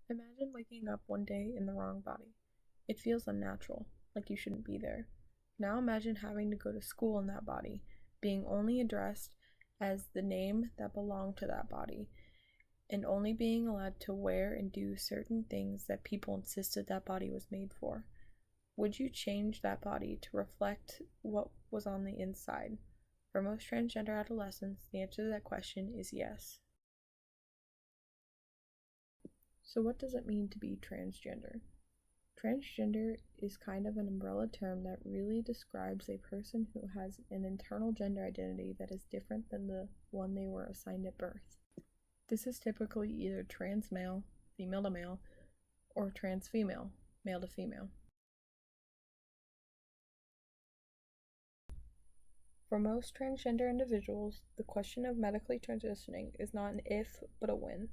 Imagine waking up one day in the wrong body. It feels unnatural, like you shouldn't be there. Now imagine having to go to school in that body, being only addressed as the name that belonged to that body, and only being allowed to wear and do certain things that people insisted that body was made for. Would you change that body to reflect what was on the inside? For most transgender adolescents, the answer to that question is yes. So, what does it mean to be transgender? Transgender is kind of an umbrella term that really describes a person who has an internal gender identity that is different than the one they were assigned at birth. This is typically either trans male, female to male, or trans female, male to female. For most transgender individuals, the question of medically transitioning is not an if, but a when.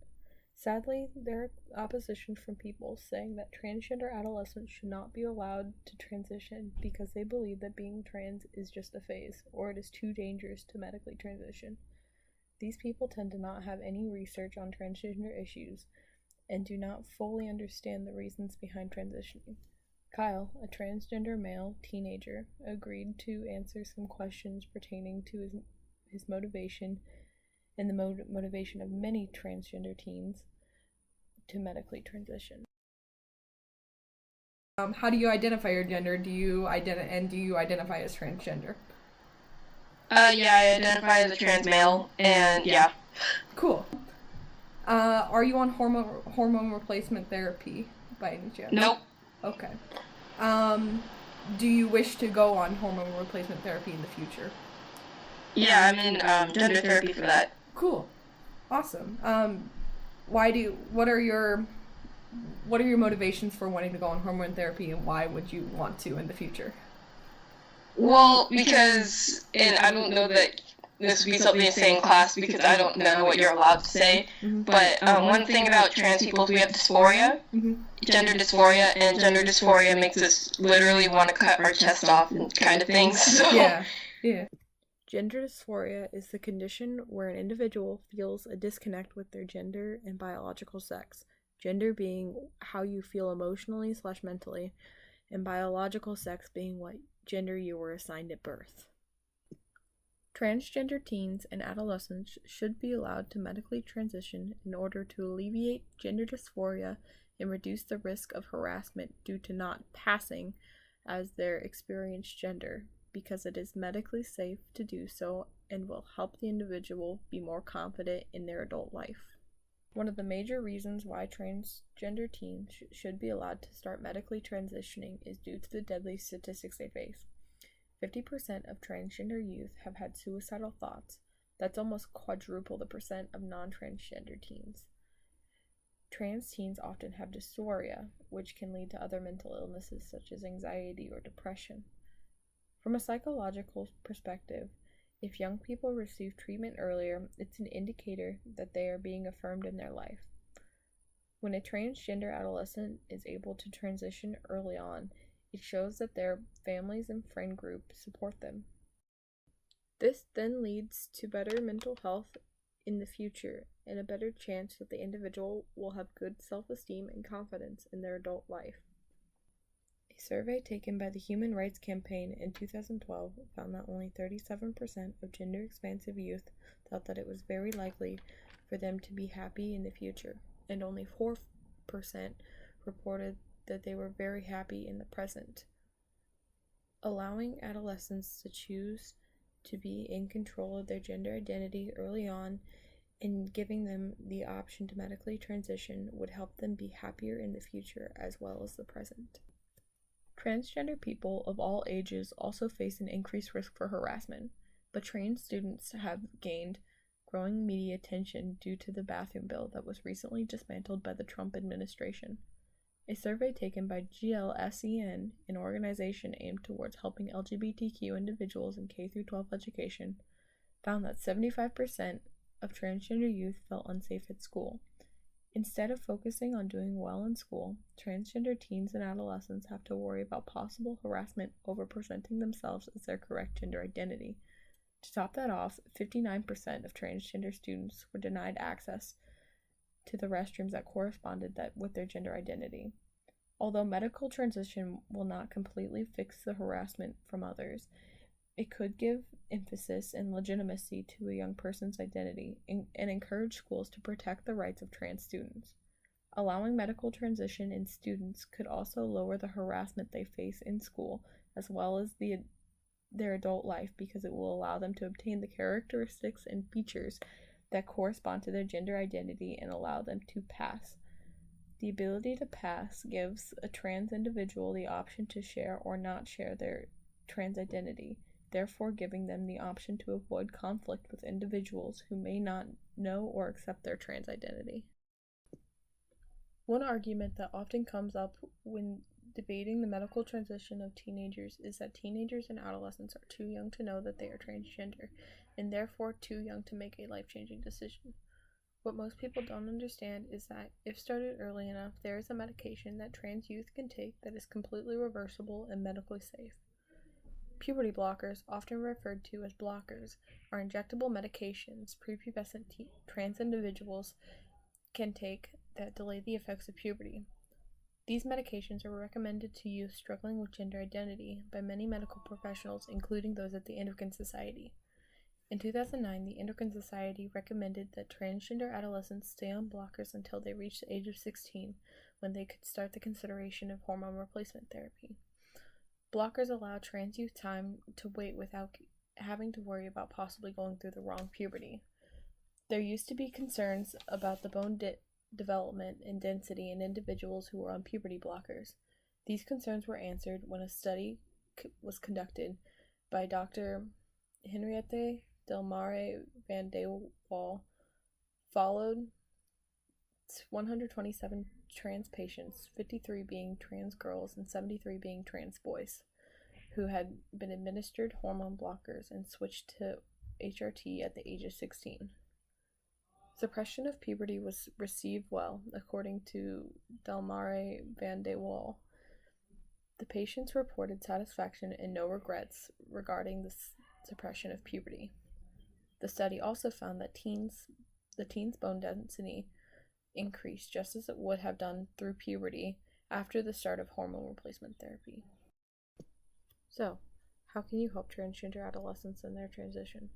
Sadly, there are opposition from people saying that transgender adolescents should not be allowed to transition because they believe that being trans is just a phase, or it is too dangerous to medically transition. These people tend to not have any research on transgender issues and do not fully understand the reasons behind transitioning. Kyle, a transgender male teenager, agreed to answer some questions pertaining to his motivation and the motivation of many transgender teens to medically transition. How do you identify your gender? Do you identify as transgender? Yeah, I identify as a trans male, and yeah. Cool. Are you on hormone replacement therapy by any chance? Nope. Okay. Do you wish to go on hormone replacement therapy in the future? Yeah, I'm in gender therapy for that. Cool. Awesome. What are your motivations for wanting to go on hormone therapy, and why would you want to in the future? Well, because, and I don't know that this would be something to say in class because I don't know what you're allowed to say, but one thing about trans people is we have dysphoria, gender dysphoria, and gender dysphoria makes us literally want to cut our chest off and kind of things. So. Yeah. Gender dysphoria is the condition where an individual feels a disconnect with their gender and biological sex. Gender being how you feel emotionally/mentally, and biological sex being what gender you were assigned at birth. Transgender teens and adolescents should be allowed to medically transition in order to alleviate gender dysphoria and reduce the risk of harassment due to not passing as their experienced gender, because it is medically safe to do so and will help the individual be more confident in their adult life. One of the major reasons why transgender teens should be allowed to start medically transitioning is due to the deadly statistics they face. 50% of transgender youth have had suicidal thoughts. That's almost quadruple the percent of non-transgender teens. Trans teens often have dysphoria, which can lead to other mental illnesses such as anxiety or depression. From a psychological perspective, if young people receive treatment earlier, it's an indicator that they are being affirmed in their life. When a transgender adolescent is able to transition early on, it shows that their families and friend group support them. This then leads to better mental health in the future and a better chance that the individual will have good self-esteem and confidence in their adult life. A survey taken by the Human Rights Campaign in 2012 found that only 37% of gender-expansive youth thought that it was very likely for them to be happy in the future, and only 4% reported that they were very happy in the present. Allowing adolescents to choose to be in control of their gender identity early on and giving them the option to medically transition would help them be happier in the future as well as the present. Transgender people of all ages also face an increased risk for harassment, but trans students have gained growing media attention due to the bathroom bill that was recently dismantled by the Trump administration. A survey taken by GLSEN, an organization aimed towards helping LGBTQ individuals in K-12 education, found that 75% of transgender youth felt unsafe at school. Instead of focusing on doing well in school, transgender teens and adolescents have to worry about possible harassment over presenting themselves as their correct gender identity. To top that off, 59% of transgender students were denied access to the restrooms that corresponded with their gender identity. Although medical transition will not completely fix the harassment from others, it could give emphasis and legitimacy to a young person's identity and encourage schools to protect the rights of trans students. Allowing medical transition in students could also lower the harassment they face in school as well as their adult life, because it will allow them to obtain the characteristics and features that correspond to their gender identity and allow them to pass. The ability to pass gives a trans individual the option to share or not share their trans identity, therefore giving them the option to avoid conflict with individuals who may not know or accept their trans identity. One argument that often comes up when debating the medical transition of teenagers is that teenagers and adolescents are too young to know that they are transgender, and therefore too young to make a life-changing decision. What most people don't understand is that, if started early enough, there is a medication that trans youth can take that is completely reversible and medically safe. Puberty blockers, often referred to as blockers, are injectable medications prepubescent trans individuals can take that delay the effects of puberty. These medications are recommended to youth struggling with gender identity by many medical professionals, including those at the Endocrine Society. In 2009, the Endocrine Society recommended that transgender adolescents stay on blockers until they reach the age of 16, when they could start the consideration of hormone replacement therapy. Blockers allow trans youth time to wait without having to worry about possibly going through the wrong puberty. There used to be concerns about the bone development and density in individuals who were on puberty blockers. These concerns were answered when a study was conducted by Dr. Henriette Delmare van de Waal, followed 127 trans patients, 53 being trans girls and 73 being trans boys, who had been administered hormone blockers and switched to HRT at the age of 16. Suppression of puberty was received well, according to Delmare van de Waal. The patients reported satisfaction and no regrets regarding the suppression of puberty. The study also found that the teens' bone density increased just as it would have done through puberty after the start of hormone replacement therapy. So, how can you help transgender adolescents in their transition?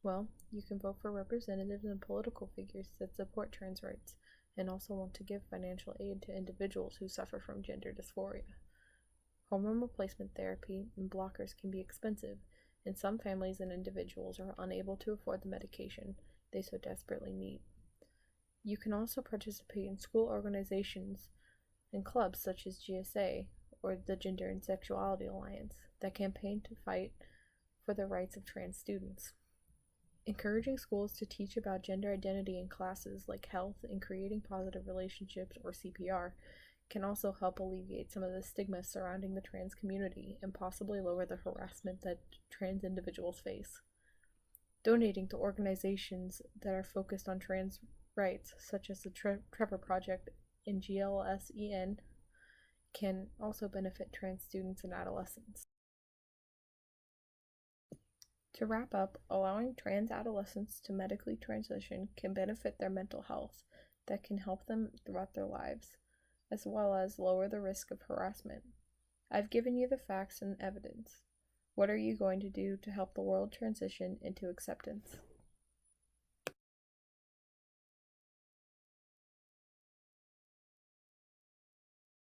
Well, you can vote for representatives and political figures that support trans rights and also want to give financial aid to individuals who suffer from gender dysphoria. Hormone replacement therapy and blockers can be expensive, and some families and individuals are unable to afford the medication they so desperately need. You can also participate in school organizations and clubs such as GSA or the Gender and Sexuality Alliance that campaign to fight for the rights of trans students. Encouraging schools to teach about gender identity in classes like health and creating positive relationships, or CPR, can also help alleviate some of the stigma surrounding the trans community and possibly lower the harassment that trans individuals face. Donating to organizations that are focused on trans rights, such as the Trevor Project and GLSEN, can also benefit trans students and adolescents. To wrap up, allowing trans adolescents to medically transition can benefit their mental health that can help them throughout their lives, as well as lower the risk of harassment. I've given you the facts and evidence. What are you going to do to help the world transition into acceptance?